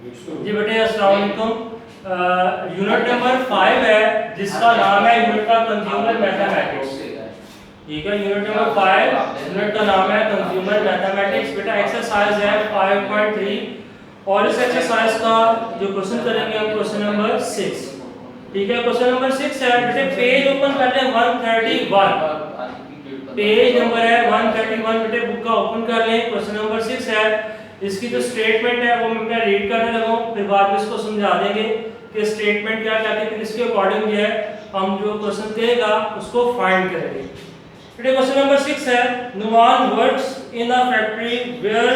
जी बेटे अस्सलाम वालेकुम। यूनिट नंबर 5 है जिसका नाम है यूनिट का कंज्यूमर मैथमेटिक्स। ठीक है, यूनिट नंबर 5 यूनिट का नाम है कंज्यूमर मैथमेटिक्स। बेटा एक्सरसाइज है 5.3 और इस एक्सरसाइज का जो क्वेश्चन करेंगे हम क्वेश्चन नंबर 6। ठीक है, क्वेश्चन नंबर 6 है बेटे, पेज ओपन कर लें 131, पेज नंबर है 131 बेटे बुक का ओपन कर लें। क्वेश्चन नंबर 6 है, इसकी जो स्टेटमेंट है वो मैं रीड करने लगा हूं, फिर बाद में इसको समझा देंगे कि स्टेटमेंट क्या कहते हैं, फिर इसके अकॉर्डिंग जो है हम जो क्वेश्चन कहेगा उसको फाइंड करेंगे। बेटे क्वेश्चन नंबर 6 है, Numan works in a factory where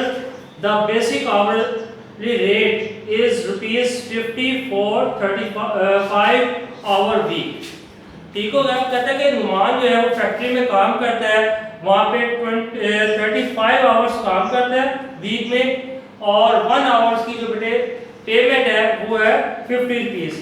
the basic hourly rate is ₹50 for 35 hour week. ठीक हो गया। कहता है कि नुमान जो है वो फैक्ट्री में काम करता है, वहां पे 35 आवर्स काम करता है वीक में, और 1 आवर्स की जो बेटे पेमेंट है वो है ₹50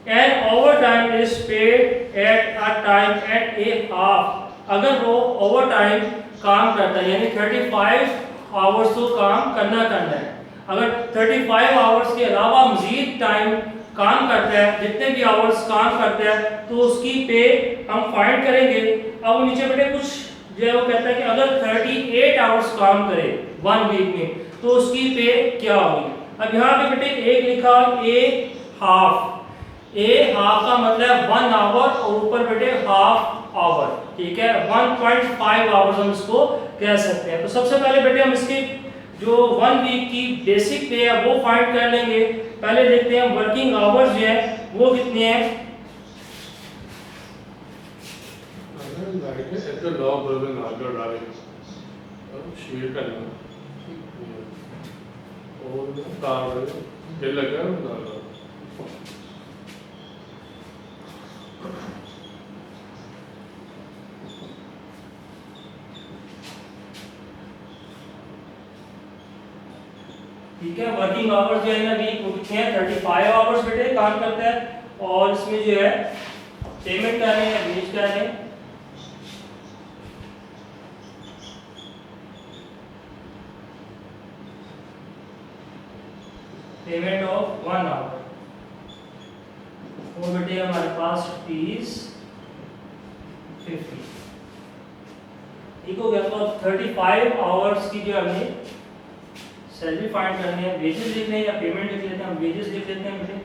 and over time is paid at a time at a half. अगर वो ओवर टाइम काम करता है यानी 35 आवर्स तो काम करना है, अगर 35 आवर्स के अलावा मजीद टाइम काम करता है, जितने भी आवर्स काम करता है तो उसकी पे हम फाइंड करेंगे। अब नीचे बेटे कुछ जो है वो कहता है कि अगर 38 आवर्स काम करे 1 वीक में तो उसकी पे क्या होगी। अब यहाँ पे बेटे एक लिखा ए हाफ का मतलब 1 आवर और ऊपर बेटे हाफ आवर। ठीक है, 1.5 आवर्स हम इसको कह सकते हैं। तो सबसे पहले बेटे हम इसकी जो 1 वीक की बेसिक पे है वो फाइंड कर लेंगे। पहले देखते हैं वर्किंग आवर्स जो है वो कितने हैं। ठीक है, वर्किंग आवर्स जो है ना वीक वो कितने हैं, 35 आवर्स बेटे काम करता है, और इसमें जो है पेमेंट क्या है, वेज क्या है, पेमेंट ऑफ 1 आवर, वो बेटे हमारे पास ₹50। ठीक हो गया। तो 35 आवर्स की जो हमने सैलरी फाइंड करनी है, वेजेस लिख लें या पेमेंट लिख लेते हैं, हम वेजेस लिख लेते हैं बेटे,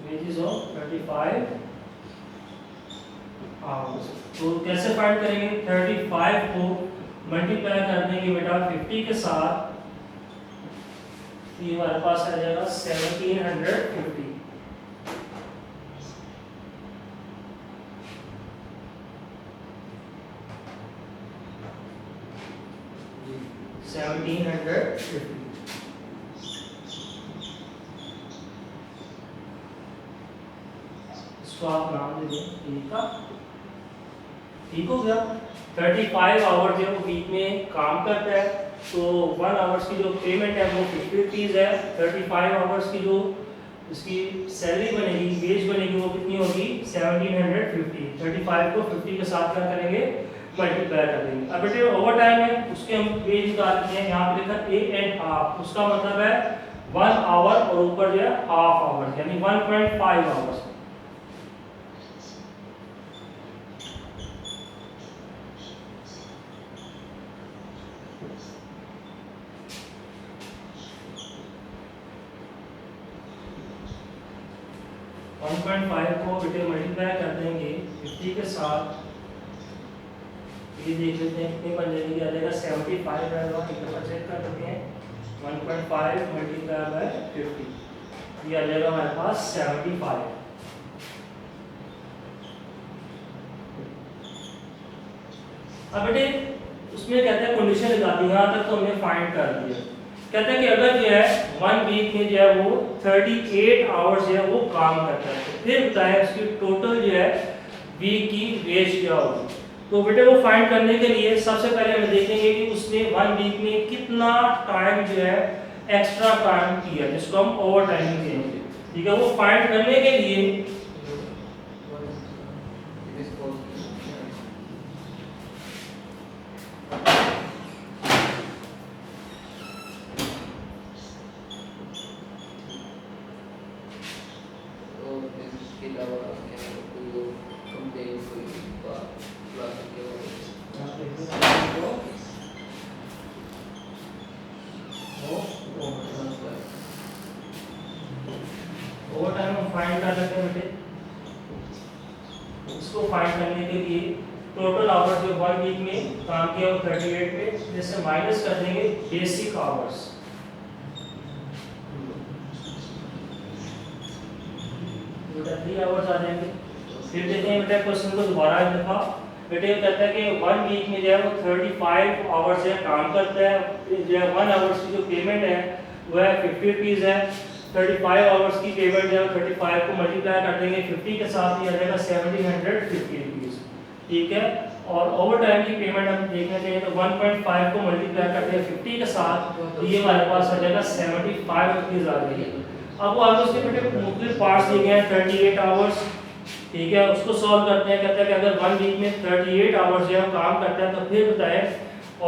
वेजेस ऑफ 35 आवर्स। तो कैसे फाइंड करेंगे, 35 को मल्टीप्लाई कर देंगे बेटा 50 के साथ, ये हमारे पास आ जाएगा 1750। 1750। इसको आप नाम दे दें ए का। ठीक हो गया। 35 आवर जो वीक में काम करता है, तो 1 आवर्स की जो पेमेंट है वो ₹50 है। 35 आवर्स की जो इसकी सैलरी बनेगी, वेज बनेगी, वो कितनी होगी, 1750। 35 को 50 के साथ क्या करेंगे, मल्टीप्लाई कर देंगे। अब बेटे ओवर टाइम है, उसके हम वेज निकालते हैं। यहाँ पे लिखा ए एंड हाफ, उसका मतलब है 1 आवर और ऊपर जो है हाफ आवर, यानी 1.5 आवर्स। को बेटे मल्टीप्लाई कर देंगे 50 के साथ, ये देख लेते हैं कितने बन जाएगी, आ जाएगा 75 आएगा। एक दफा चेक कर लेते हैं, 1.5 मल्टीप्लाई बाय 50, ये आ जाएगा हमारे पास 75। अब बेटे उसमें कहते हैं कंडीशन लगाती है, यहाँ तक तो हमने फाइंड कर दिया। कहते हैं कि अगर जो है 1 वीक में जो है वो 38 आवर्स जो है वो काम करता है, तो फिर बताएं उसकी टोटल जो है वीक की वेज क्या होगी। तो बेटे वो फाइंड करने के लिए सबसे पहले हम देखेंगे कि उसने 1 वीक में कितना टाइम जो है एक्स्ट्रा काम किया, जिसको हम ओवर टाइमिंग कहेंगे। ठीक है, वो फाइंड करने के लिए इसको फाइंड करने के लिए टोटल आवर्स जो 1 वीक में काम किया वो 38 पे, जिससे माइनस कर देंगे बेसिक आवर्स। बेटा 3 आवर्स आ जाएंगे। फिर देखते हैं बेटा क्वेश्चन को दोबारा एक दफा। बेटे ये कहता है कि 1 वीक में जो है वो 35 आवर्स है काम करता है, जो है 1 आवर्स की जो पेमेंट है वो है 50 रुपीज़ है। 35 आवर्स की पेमेंट जो है 35 को मल्टीप्लाई कर देंगे 50 के साथ, ये आ जाएगा 1750 रुपीज़, ठीक है। और ओवर टाइम की पेमेंट हम देखना चाहिए तो 1.5 को मल्टीप्लाई करते हैं 50 के साथ, तो ये हमारे पास आ जाएगा 75 रुपीज़ आ जाएगी। अब वो आगे उसके बेटे मुख्तलिफ पार्ट्स दिए गए हैं 38 आवर्स, ठीक है, उसको सॉल्व करते हैं। कहते हैं कि अगर 1 वीक में 38 आवर्स जो है काम करता है तो फिर बताएं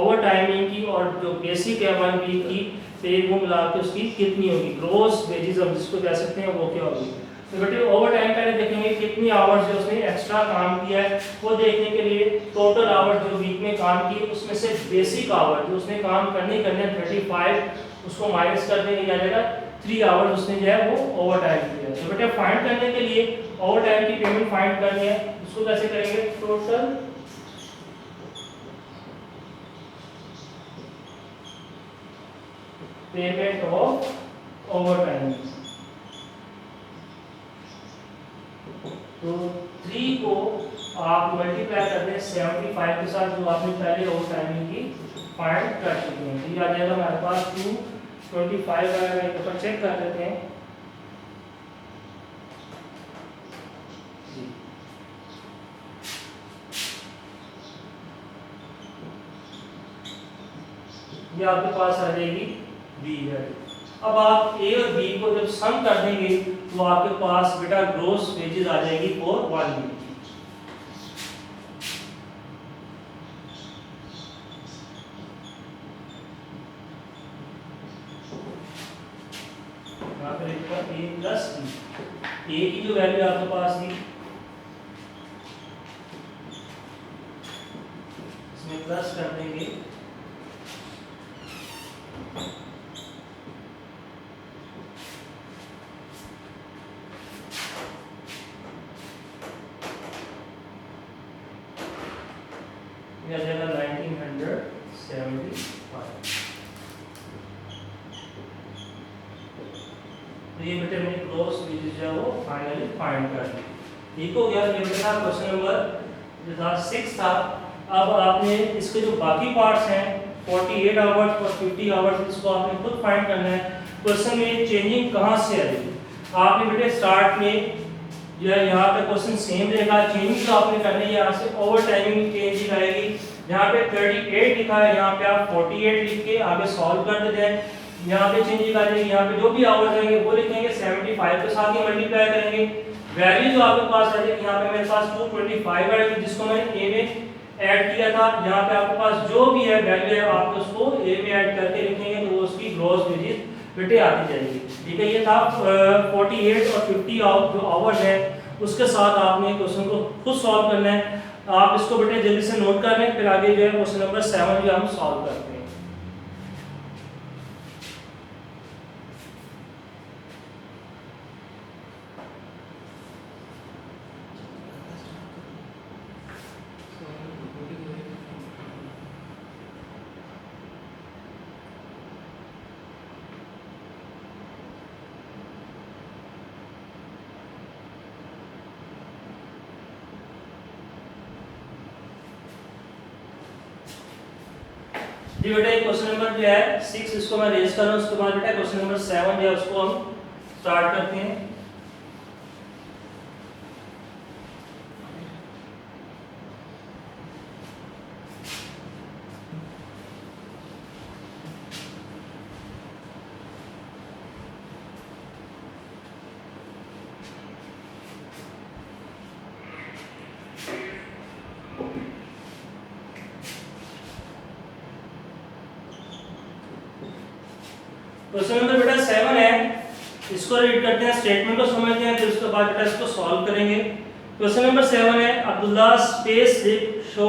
ओवर टाइमिंग की और जो बेसिक है 1 वीक की पे वो मिला के उसकी कितनी होगी, ग्रॉस वेजेस हम जिसको कह सकते हैं वो क्या होगी। तो बेटे ओवर टाइम पहले देखेंगे कितनी आवर्स जो उसने एक्स्ट्रा काम किया है, वो देखने के लिए टोटल आवर्स जो वीक में काम किए उसमें से बेसिक आवर जो उसने काम करने 35 उसको माइनस कर देंगे, क्या जाएगा 3 आवर्स उसने जो है वो ओवर टाइम किया है। तो बेटे फाइंड करने के लिए ओवर टाइम की पेमेंट फाइंड करनी है, उसको कैसे करेंगे, total payment of over time. तो 3 को आप मल्टीप्लाई कर दें 75 के साथ जो आपने पहले ओवर टाइमिंग की फाइंड कर चुके हैं। तो ये आ जाएगा हमारे पास 225 आएगा, एक दफा चेक कर लेते हैं। ये आपके पास आ जाएगी बी है। अब आप ए और बी को जब सम कर देंगे तो आपके पास बेटा ग्रॉस वेजेस आ जाएगी फॉर 1 वीक की। यहाँ पर लिखा ए प्लस बी, ए की जो वैल्यू आपके पास थी इसमें प्लस कर देंगे आ जाएगा 1975। तो ये बेटे मैंने ग्रॉस वेजेस जो है वो फाइनली फाइंड कर ली। ठीक हो गया। ये बेटा क्वेश्चन नंबर जो था 6 था। अब आपने इसके जो बाकी पार्ट्स हैं 48 आवर्स और 50 आवर्स, इसको आपने खुद फाइंड करना है। क्वेश्चन में चेंजिंग कहाँ से आएगी, आपने बेटे स्टार्ट में जो है यहाँ पे क्वेश्चन सेम रहेगा, चेंजिंग तो आपने करनी है, यहाँ से ओवर टाइमिंग चेंजिंग आएगी। यहाँ पे 38 लिखा है, यहाँ पे आप 48 लिख के आगे सॉल्व कर देते हैं। यहाँ पे चेंजिंग आ जाएगी, यहाँ पे जो भी आवर्स आएंगे वो लिखेंगे 75 के साथ ही मल्टीप्लाई करेंगे। वैल्यू जो आपके पास आ जाएगी, यहाँ पे मेरे पास 225 आएगी जिसको मैंने ए में ऐड किया था। यहाँ पे आपके पास जो भी है वैल्यू है आप उसको ए में ऐड करके लिखेंगे तो वो उसकी ग्रॉस वेजेस बेटे आती जाएगी। ठीक है, ये था 48 और 50 जो आवर्स है उसके साथ आपने क्वेश्चन को खुद सॉल्व करना है। आप इसको बेटे जल्दी से नोट कर लें, फिर आगे जो है क्वेश्चन नंबर 7 जो हम सॉल्व करते हैं। जी बेटा क्वेश्चन नंबर जो है 6 इसको मैं रेज कर रहा हूँ, उसके बाद बेटा क्वेश्चन नंबर 7 जो है उसको हम स्टार्ट करते हैं। क्वेश्चन नंबर बेटा 7 है, इसको रीड करते हैं, स्टेटमेंट को समझते हैं, फिर उसके बाद बेटा इसको सॉल्व करेंगे। क्वेश्चन नंबर 7 है, Abdullah space slip show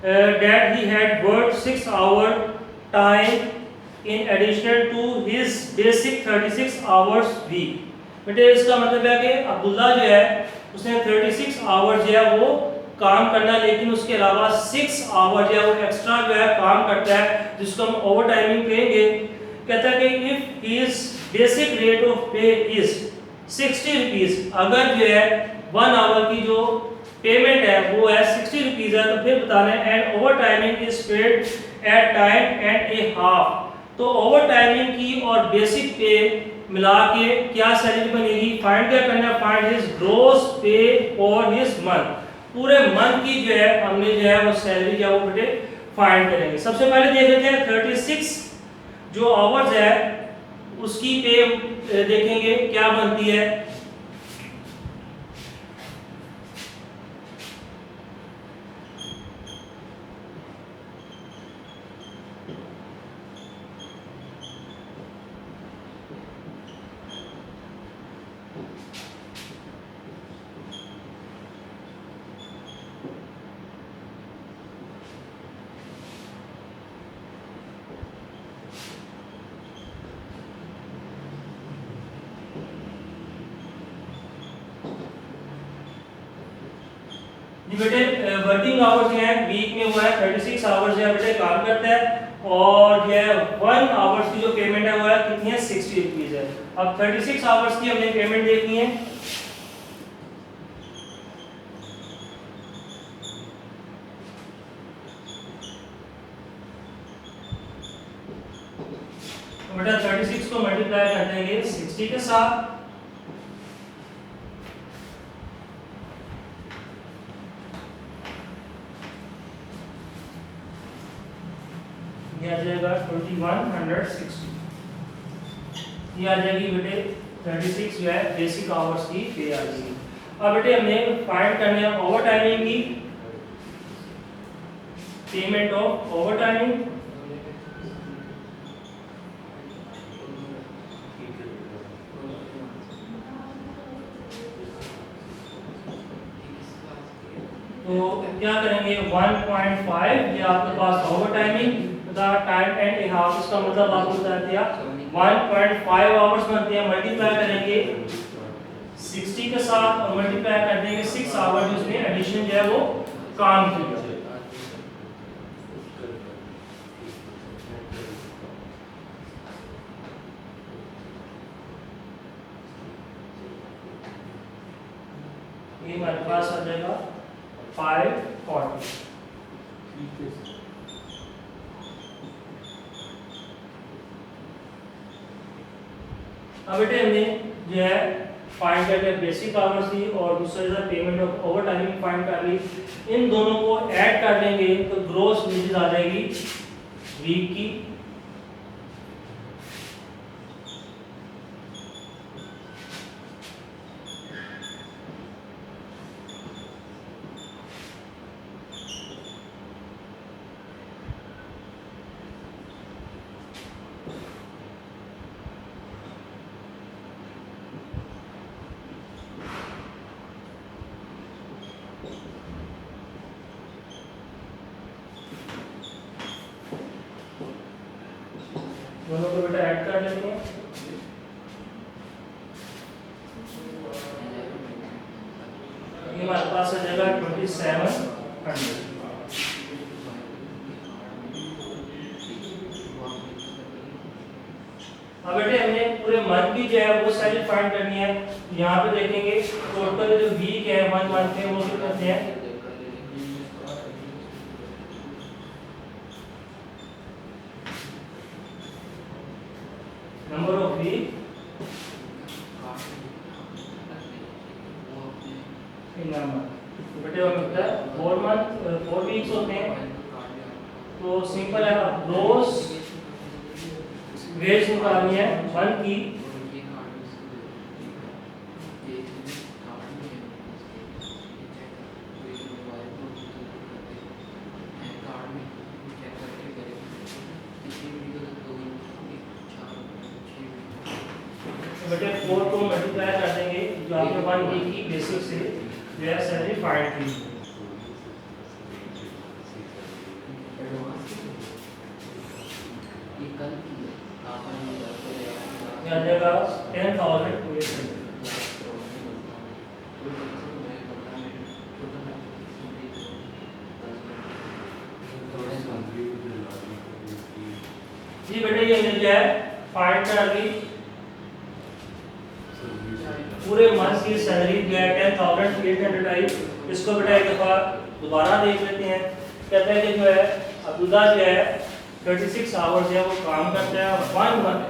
that he had worked 6 hour time in addition to his basic 36 hours week. बेटे इसका मतलब है कि अब्दुल्ला जो है उसने 36 आवर जो है वो काम करना, लेकिन उसके अलावा 6 आवर जो है वो एक्स्ट्रा जो है काम करता है, जिसको हम ओवर टाइमिंग कहेंगे। कहता है कि if his basic rate of पे इज 60 रुपीस, अगर जो है 1 आवर की जो पेमेंट है वो है 60 रुपीस है, तो फिर बताना है and over timing is paid at time and a half. तो ओवर टाइमिंग की और बेसिक पे मिला के क्या सैलरी बनेगी, फाइंड क्या करना है, फाइंड हिज ग्रॉस पे फॉर हिज मंथ, पूरे मंथ की जो है हमने जो है वो सैलरी जो है वो बेटे फाइंड करेंगे। सबसे पहले देख लेते हैं 36 जो आवर्स है उसकी पे देखेंगे क्या बनती है। जी बेटे वर्किंग आवर्स जो है वीक में वो है 36 आवर्स जो है बेटे काम करता है, और जो है 1 आवर्स की जो पेमेंट है वो है कितनी है 60 रुपीस है। अब 36 आवर्स की हमने पेमेंट देखनी है। तो बेटा 36 को मल्टीप्लाई कर देंगे 60 के साथ, ये आ जाएगा 2160, ये आ जाएगी बेटे 36 जो है बेसिक आवर्स की पे आ जाएगी। अब बेटे हमने फाइंड करने है ओवर टाइमिंग की, पेमेंट ऑफ ओवर टाइमिंग। तो क्या करेंगे 1.5 ये आपके पास ओवर टाइमिंग तथा टाइम एंड ए हाफ, इसका मतलब आपको बता दिया 1.5 आवर्स बनते हैं, मल्टीप्लाई करेंगे 60 के साथ और मल्टीप्लाई कर देंगे 6 आवर जिसमें एडिशन जो है वो काम किया। ये हमारे पास आ जाएगा 540। अब बेटे हमने जो है फाइंड कर लिया बेसिक आवर्स की और दूसरा payment of over timing find कर ली। इन दोनों को ऐड कर लेंगे तो ग्रॉस वेजेस आ जाएगी वीक की। दोनों को बेटा ऐड कर लेते हैं। ये हमारे पास आ जाएगा 2700। अब बेटे हमने पूरे मंथ की जो है वो सैलरी फाइंड करनी है। यहाँ पे देखेंगे टोटल जो वीक है 1 मंथ में वो कितने हैं। Number of week in number बेटे वो मिलता है 4 वीक्स होते हैं। तो सिंपल है, ग्रॉस वेज निकालनी है मंथ की। बेटे 4 को मल्टीप्लाई कर देंगे जो आपने 1 वीक की बेसिक से जो है सैलरी फाइंड की। आ जाएगा 10,000 पूरे। जी बेटे ये हमने जो है फाइंड कर ली पूरे मंथ की सैलरी जो है 10,800 आई। इसको बेटा एक दफा दोबारा देख लेते हैं। कहते हैं कि जो है अब्दुल्ला जो है 36 आवर्स है वो काम करता है, 1 मंथ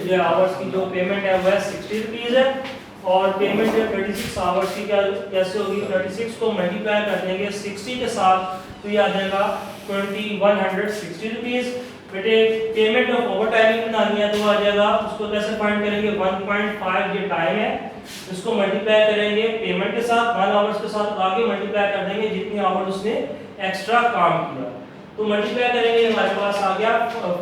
जो है आवर्स की जो पेमेंट है वो है 60 रुपीज़ है। और पेमेंट जो 36 आवर्स की क्या कैसे होगी, 36 को मल्टीप्लाई कर देंगे 60 के साथ तो ये आ जाएगा 2160 रुपीज़। बेटे पेमेंट ऑफ ओवर टाइमिंग बनानी है तो आ जाएगा, उसको कैसे फाइंड करेंगे, 1.5 ये टाइम है, इसको मल्टीप्लाई करेंगे पेमेंट के साथ 1 आवर्स के साथ आगे मल्टीप्लाई कर देंगे जितनी आवर्स उसने एक्स्ट्रा काम किया, तो मल्टीप्लाई करेंगे हमारे पास आ गया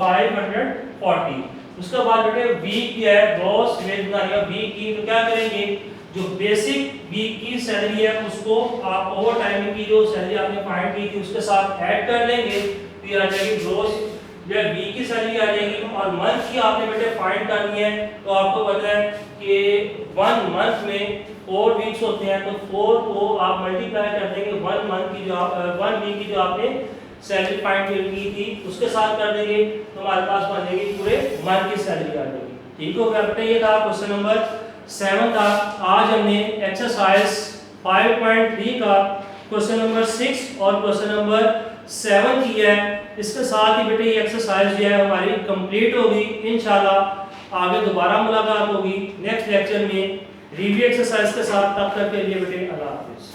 540। उसके बाद बेटे वीक की है ग्रॉस वेज बनानी है वीक की, तो क्या करेंगे जो बेसिक वीक की सैलरी है उसको आप ओवर टाइमिंग की जो सैलरी आपने फाइंड की थी उसके साथ ऐड कर लेंगे तो ये आ जाएगी ग्रॉस जो वीक की सैलरी आ जाएगी। और मंथ की आपने बेटे फाइंड करनी है तो आपको पता है कि 1 मंथ में 4 वीक्स होते हैं, तो 4 को आप मल्टीप्लाई कर देंगे 1 मंथ की जो आप 1 वीक की जो आपने सैलरी फाइंड की थी उसके साथ कर देंगे तो हमारे पास बन जाएगी पूरे मंथ की सैलरी आ जाएगी। ठीक हो गया बेटा, ये था क्वेश्चन नंबर 7 था। आज हमने एक्सरसाइज 5.3 का क्वेश्चन नंबर 6 और क्वेश्चन नंबर 7 किया है। इसके साथ ही बेटे ये एक्सरसाइज जो है हमारी कंप्लीट होगी। इंशाल्लाह आगे दोबारा मुलाकात होगी नेक्स्ट लेक्चर में रिव्यू एक्सरसाइज के साथ। तब तक के लिए बेटे अल्लाह हाफिज़।